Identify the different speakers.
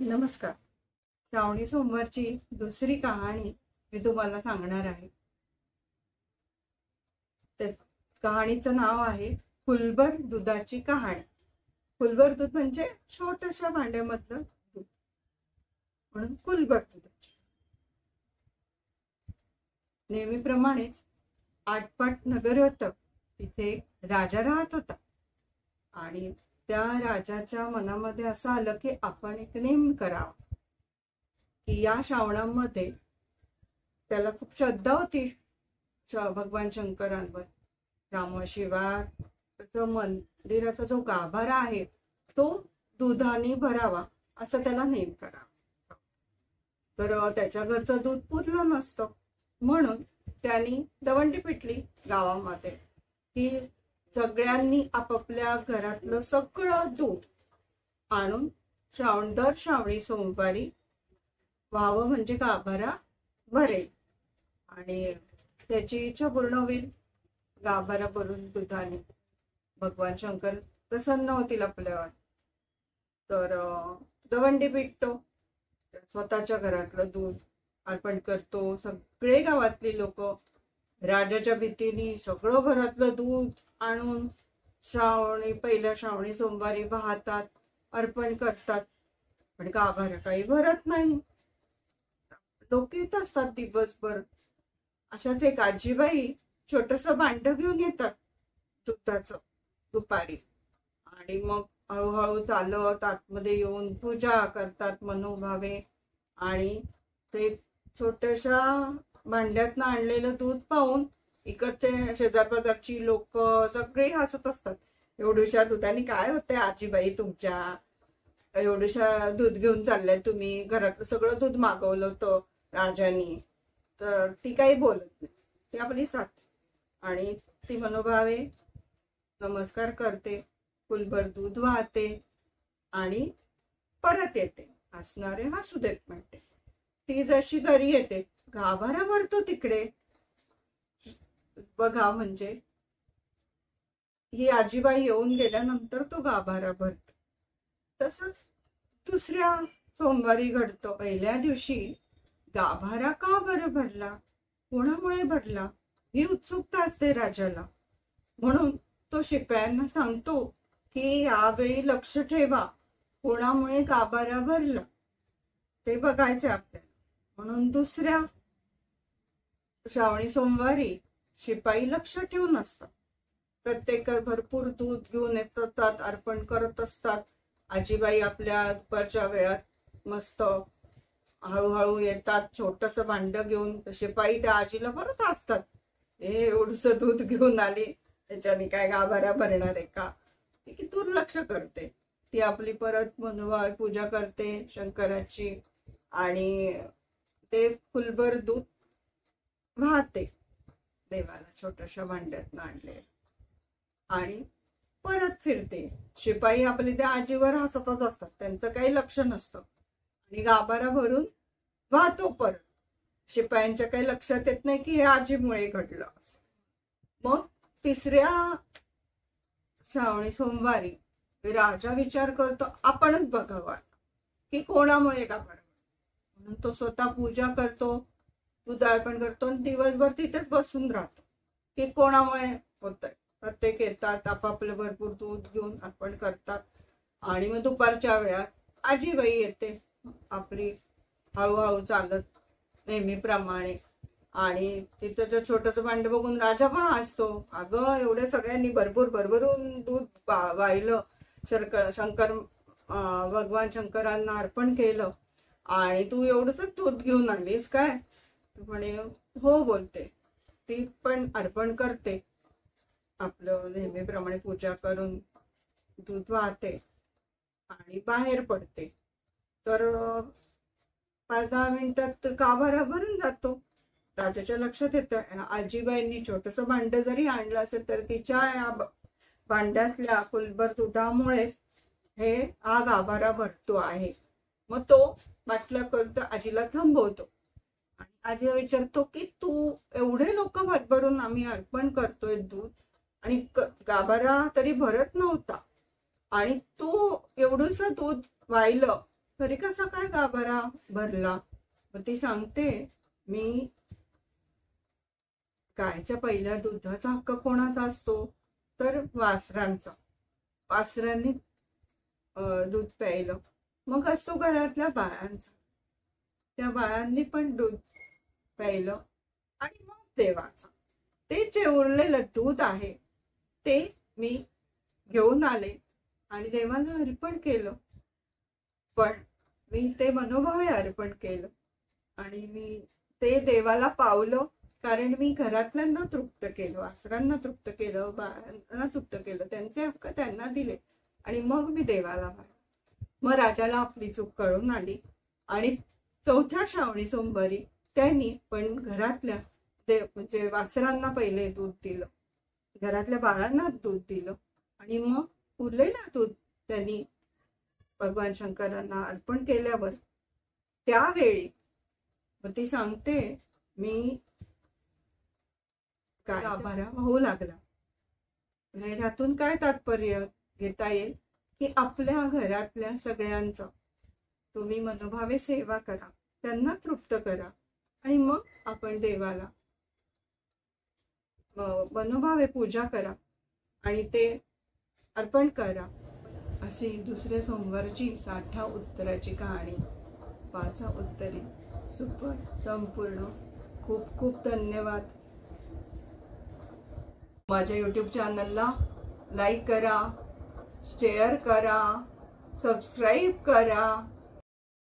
Speaker 1: नमस्कार. श्रावणी सोमवारची दुसरी कहाणी मी तुम्हाला सांगणार आहे. त्या कहाणीचं नाव आहे फुलभर दुधाची कहाणी. फुलभर दूध म्हणजे छोट्याशा भांड्यामधलं दूध, म्हणून फुलभर दुधाची. नेहमीप्रमाणेच आटपाट नगर होतं. तिथे राजा राहत होता आणि त्या राजाच्या मनामध्ये असं आलं की आपण एक नेम करावा. की या श्रावणामध्ये त्याला खूप श्रद्धा होती भगवान शंकरांवर. रामशिवाचं मंदिराचा जो गाभारा आहे तो दुधाने भरावा असं त्याला नेम करावा. तर त्याच्या घरचं दूध पुरलं नसतं, म्हणून त्यांनी दवंडी पिटली गावामध्ये की सगळ्यांनी आपापल्या घरातलं सगळं दूध आणून दर श्रावणी सोमवारी व्हावं, म्हणजे गाभारा भरेल आणि त्याची इच्छा पूर्ण होईल. गाभारा भरून दुधाने भगवान शंकर प्रसन्न होतील आपल्यावर. तर दवंडी पिटतो, स्वतःच्या घरातलं दूध अर्पण करतो. सगळे गावातली लोक राजाच्या भीतीने सगळं घरातलं दूध आणून पहिल्या श्रावणी सोमवारी वाहतात, अर्पण करतात. पण गाभारा काही भरत नाही. लोक येत असतात दिवसभर. अशाच एक आजीबाई छोटस भांड घेऊन येतात दुधाचं दुपारी, आणि मग हळूहळू चालत आतमध्ये येऊन पूजा करतात मनोभावे. आणि ते छोट्याशा भांड्यातनं आणलेलं दूध पाहून इकडचे शेजार पाजारची लोक सगळे हसत असतात. एवढ्याशा दुधाने काय होतंय आजीबाई तुमच्या, एवढ्याशा दूध घेऊन चाललंय तुम्ही, घरातलं सगळं दूध मागवलं होतं राजानी. तर ती काही बोलत नाही, ती आपली साथ. आणि ती मनोभावे नमस्कार करते, फुलभर दूध वाहते आणि परत येते. हसणारे हसू देत म्हणते. ती जशी घरी येते गाभारा भरतो तिकडे. बघा, म्हणजे ही आजीबाई येऊन गेल्यानंतर तो गाभारा भरतो. तसंच दुसऱ्या सोमवारी घडतं. पहिल्या दिवशी गाभारा का बरं भरला, कोणामुळे भरला, ही उत्सुकता असते राजाला. म्हणून तो शिपायांना सांगतो की यावेळी लक्ष ठेवा, कोणामुळे गाभारा भरला ते बघायचे आपल्याला. म्हणून दुसऱ्या श्रावणी सोमवारी शिपाई लक्ष ठेवून असतात. प्रत्येक भरपूर दूध घेऊन येतात, अर्पण करत असतात. आजीबाई आपल्या दुपारच्या वेळात मस्त हळूहळू येतात छोटस भांड घेऊन. शिपाई त्या आजीला परत असतात, हे एवढस दूध घेऊन आली, त्याच्याने काय गाभारा भरणार आहे का. ती दुर्लक्ष करते. ती आपली परत मनोभावे पूजा करते शंकराची आणि ते फुलभर दूध वाहते देवाला छोट्याशा भांड्यात आणले आणि परत फिरते. शिपाई आपली त्या आजीवर हसतच असतात, त्यांचं काही लक्ष नसतं आणि गाभारा भरून वाहतो परत. शिपायांच्या काही लक्षात येत नाही की हे आजीमुळे घडलं असं. मग तिसऱ्या श्रावणी सोमवारी राजा विचार करतो आपणच बघावा की कोणामुळे गाभारा. म्हणून तो स्वतः पूजा करतो, दूध अर्पण करतो आणि दिवसभर तिथेच बसून राहतो की कोणामुळे होतंय. प्रत्येक येतात, आपापलं भरपूर दूध घेऊन अर्पण करतात. आणि मग दुपारच्या वेळात आजीबाई येते आपली हळूहळू चालत नेहमीप्रमाणे. आणि तिथं छोटस भांड बघून राजा पण हसतो. अगं, एवढे सगळ्यांनी भरभरून दूध वाहिलं, शंकर भगवान शंकरांना अर्पण केलं आणि तू एवढंच दूध घेऊन आलीस काय. म्हणे हो बोलते. ती पण अर्पण करते, आपलं नेहमीप्रमाणे पूजा करून दूध वाहते आणि बाहेर पडते. तर 5-10 मिनिटात गाभारा भरून जातो. राजाच्या लक्षात येतं आजीबाईंनी छोटस भांड जरी आणलं असेल तर तिच्या या भांड्यातल्या फुलभर दुधामुळेच हा गाभारा भरतो आहे. मग तो बाटल्या करतो, आजीला थांबवतो आणि आजीला विचारतो की तू एवढे लोक भरभरून आम्ही अर्पण करतोय दूध आणि गाभारा तरी भरत नव्हता आणि तू एवढंच दूध वाहिलं तरी कसा काय गाभारा भरला? मग ती सांगते, मी गायच्या पहिल्या दुधाचा हक्क कोणाचा असतो? तर वासरांचा. वासरांनी दूध प्यायलं. मग असतो घरातल्या बाळांचा. त्या बाळांनी पण दूध प्यायलं. आणि मग देवाचा. ते जे उरलेलं दूध आहे ते मी घेऊन आले आणि देवाला अर्पण केलं. पण मी ते मनोभावे अर्पण केलं आणि मी ते देवाला पावलं, कारण मी घरातल्यांना तृप्त केलं, वासरांना तृप्त केलं, बाळांना तृप्त केलं, त्यांचे हक्क त्यांना दिले आणि मग मी देवाला पाहिलं. मग राजाला आपली चूक कळून आली आणि चौथ्या श्रावणी सोमवारी त्यांनी पण घरातल्या म्हणजे वासरांना पहिले दूध दिलं, घरातल्या बाळांना दूध दिलं आणि मग उरलेलं दूध त्यांनी भगवान शंकरांना अर्पण केल्यावर त्यावेळी ती सांगते, मी काय गाभारा होऊ लागला. ह्यातून काय तात्पर्य घेता येईल की आपल्या घरातल्या सगळ्यांचं तुम्ही मनोभावे सेवा करा, त्यांना तृप्त करा आणि मग आपण देवाला मनोभावे पूजा करा आणि ते अर्पण करा. अशी दुसऱ्या सोमवारची 60 उत्तराची कहाणी. 5 उत्तरे सुपर संपूर्ण. खूप खूप धन्यवाद. माझ्या YouTube चॅनलला लाईक करा, शेअर करा, सबस्क्राईब करा.